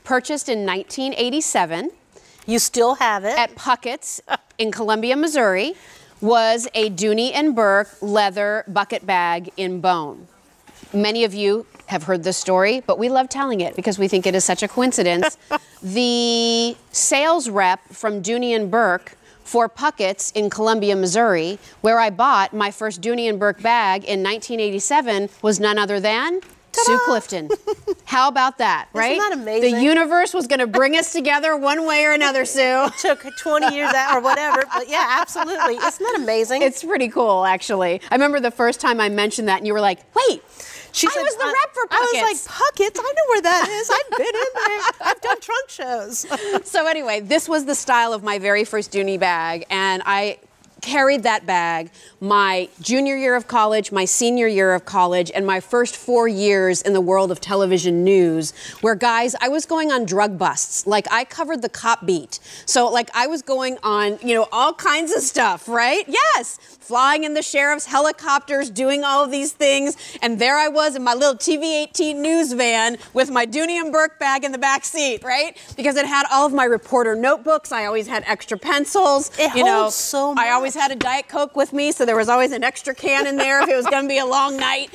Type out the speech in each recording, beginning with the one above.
purchased in 1987. You still have it. At Puckett's in Columbia, Missouri, was a Dooney Bourke leather bucket bag in bone. Many of you have heard this story, but we love telling it because we think it is such a coincidence. The sales rep from Dooney Bourke for Puckett's in Columbia, Missouri, where I bought my first Dooney Bourke bag in 1987, was none other than Sue Clifton. How about that, right? Isn't that amazing? The universe was going to bring us together one way or another, Sue. It took 20 years or whatever, but yeah, absolutely. Isn't that amazing? It's pretty cool, actually. I remember the first time I mentioned that, and you were like, wait, I was the rep for Puckett's. I was like, Puckett's? I know where that is. I've been in there. I've done trunk shows. So anyway, this was the style of my very first Dooney bag, and I carried that bag my junior year of college, my senior year of college, and my first 4 years in the world of television news, where, guys, I was going on drug busts. Like, I covered the cop beat. So, like, I was going on, all kinds of stuff, right? Yes, flying in the sheriff's helicopters, doing all of these things, and there I was in my little TV-18 news van with my Dooney Bourke bag in the back seat, right? Because it had all of my reporter notebooks. I always had extra pencils. It holds so much. I always had a Diet Coke with me, so there was always an extra can in there if it was going to be a long night.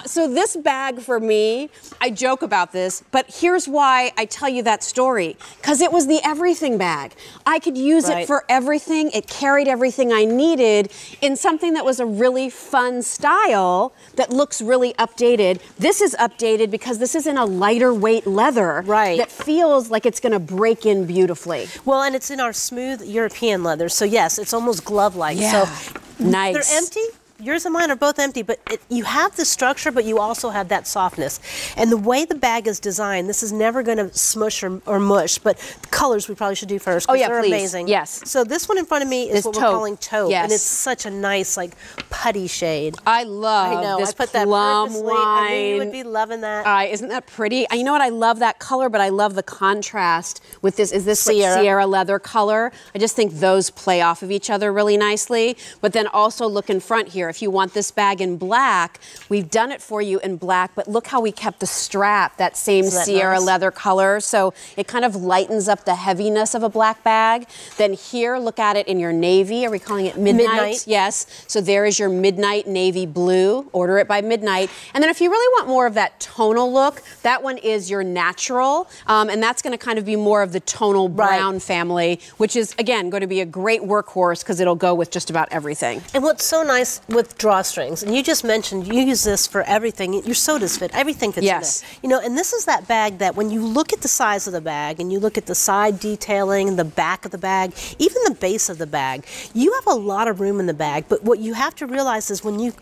So this bag for me, I joke about this, but here's why I tell you that story. Because it was the everything bag. I could use it for everything. It carried everything I needed in something that was a really fun style that looks really updated. This is updated because this is in a lighter weight leather that feels like it's going to break in beautifully. Well, and it's in our smooth European leather, so yes, it's almost glove-like. Yeah. So nice. They're empty. Yours and mine are both empty, but you have the structure, but you also have that softness. And the way the bag is designed, this is never going to smush or mush, but the colors we probably should do first, because they're amazing. Yes. So this one in front of me is what we're calling taupe, yes. and it's such a nice, like, putty shade. I love this I put that plum purposely. wine. I knew you would be loving that. Isn't that pretty? You know what? I love that color, but I love the contrast with this. Is this Sierra leather color? I just think those play off of each other really nicely. But then also look in front here. If you want this bag in black, we've done it for you in black, but look how we kept the strap that same Sierra leather color, so it kind of lightens up the heaviness of a black bag. Then here, look at it in your navy. Are we calling it midnight? Yes. So there is your midnight navy blue. Order it by midnight. And then if you really want more of that tonal look, that one is your natural, and that's going to kind of be more of the tonal brown family, which is, again, going to be a great workhorse because it'll go with just about everything. And what's so nice with drawstrings, and you just mentioned you use this for everything. Your sodas fit. Everything fits in there. And this is that bag that when you look at the size of the bag and you look at the side detailing, the back of the bag, even the base of the bag, you have a lot of room in the bag. But what you have to realize is when you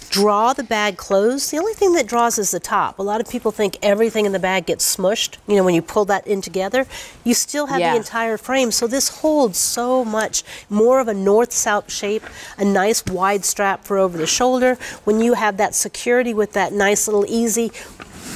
draw the bag closed, the only thing that draws is the top. A lot of people think everything in the bag gets smushed. When you pull that in together, you still have the entire frame. So this holds so much more of a north-south shape, a nice wide strap for over the shoulder. When you have that security with that nice little easy,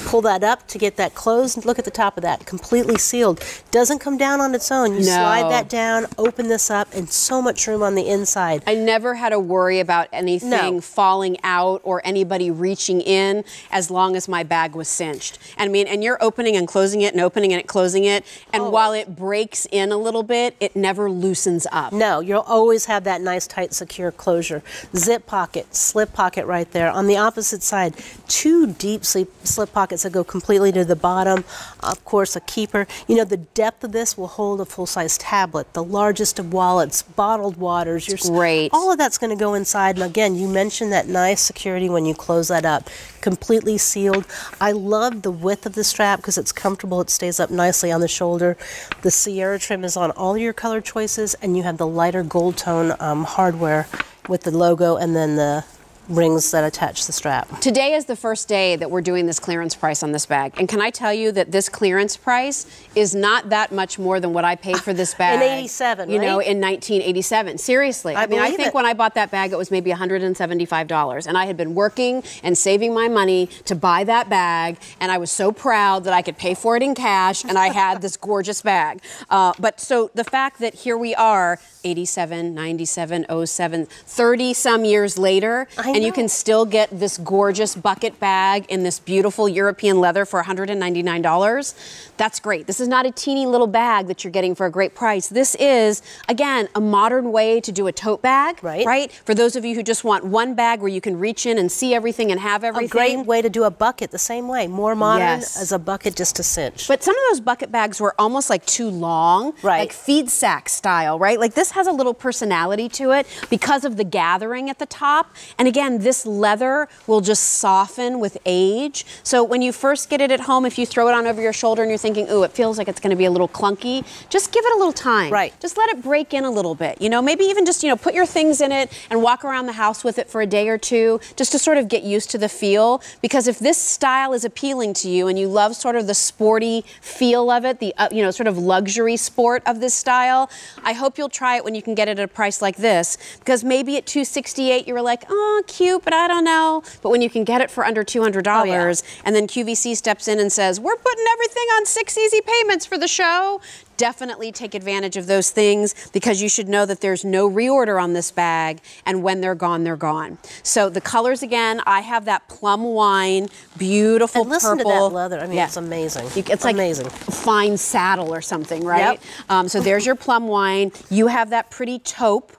pull that up to get that closed. Look at the top of that, completely sealed. Doesn't come down on its own. You slide that down, open this up, and so much room on the inside. I never had to worry about anything falling out or anybody reaching in as long as my bag was cinched. And you're opening and closing it and opening and closing it. And while it breaks in a little bit, it never loosens up. No, you'll always have that nice, tight, secure closure. Zip pocket, slip pocket right there. On the opposite side, two deep slip pockets that go completely to the bottom. Of course, a keeper. The depth of this will hold a full-size tablet, the largest of wallets, bottled waters. Great. All of that's going to go inside. And again, you mentioned that nice security when you close that up. Completely sealed. I love the width of the strap because it's comfortable. It stays up nicely on the shoulder. The Sierra trim is on all your color choices, and you have the lighter gold tone hardware with the logo and then the rings that attach the strap. Today is the first day that we're doing this clearance price on this bag. And can I tell you that this clearance price is not that much more than what I paid for this bag. In 87, in 1987. Seriously. I think when I bought that bag, it was maybe $175. And I had been working and saving my money to buy that bag. And I was so proud that I could pay for it in cash. And I had this gorgeous bag. But so the fact that here we are, 87, 97, 07, 30 some years later, and you can still get this gorgeous bucket bag in this beautiful European leather for $199. That's great. This is not a teeny little bag that you're getting for a great price. This is, again, a modern way to do a tote bag, right? For those of you who just want one bag where you can reach in and see everything and have everything. A great way to do a bucket the same way. More modern as a bucket just to cinch. But some of those bucket bags were almost like too long, like feed sack style, right? Like this has a little personality to it because of the gathering at the top. And again, this leather will just soften with age. So when you first get it at home, if you throw it on over your shoulder and you're thinking, ooh, it feels like it's going to be a little clunky, just give it a little time. Just let it break in a little bit. You know, maybe even just, you know, put your things in it and walk around the house with it for a day or two, just to sort of get used to the feel. Because if this style is appealing to you and you love sort of the sporty feel of it, the, you know, sort of luxury sport of this style, I hope you'll try it when you can get it at a price like this. Because maybe at $268 you were like, oh, cute, but I don't know. But when you can get it for under $200, and then QVC steps in and says, we're putting everything on 6 easy payments for the show, definitely take advantage of those things, because you should know that there's no reorder on this bag, and when they're gone, they're gone. So the colors again, I have that plum wine, beautiful and listen purple. To that leather. I mean, it's amazing. It's like amazing. Fine saddle or something, right? So there's your plum wine. You have that pretty taupe.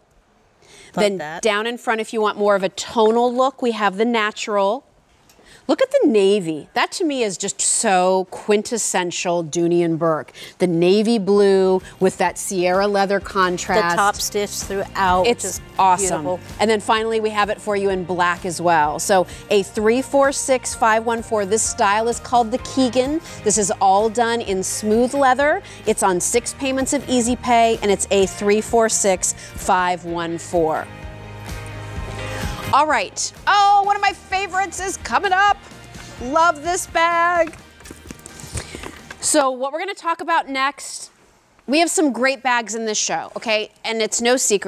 Then down in front, if you want more of a tonal look, we have the natural. Look at the navy. That to me is just so quintessential Dooney and Bourke. The navy blue with that Sierra leather contrast. The top stitch throughout. It's awesome. Beautiful. And then finally we have it for you in black as well. So a 346514. This style is called the Keeghan. This is all done in smooth leather. It's on 6 payments of Easy Pay, and it's a 346514. All right. Oh, one of my favorites is coming up. Love this bag. So what we're going to talk about next, we have some great bags in this show, okay? And it's no secret.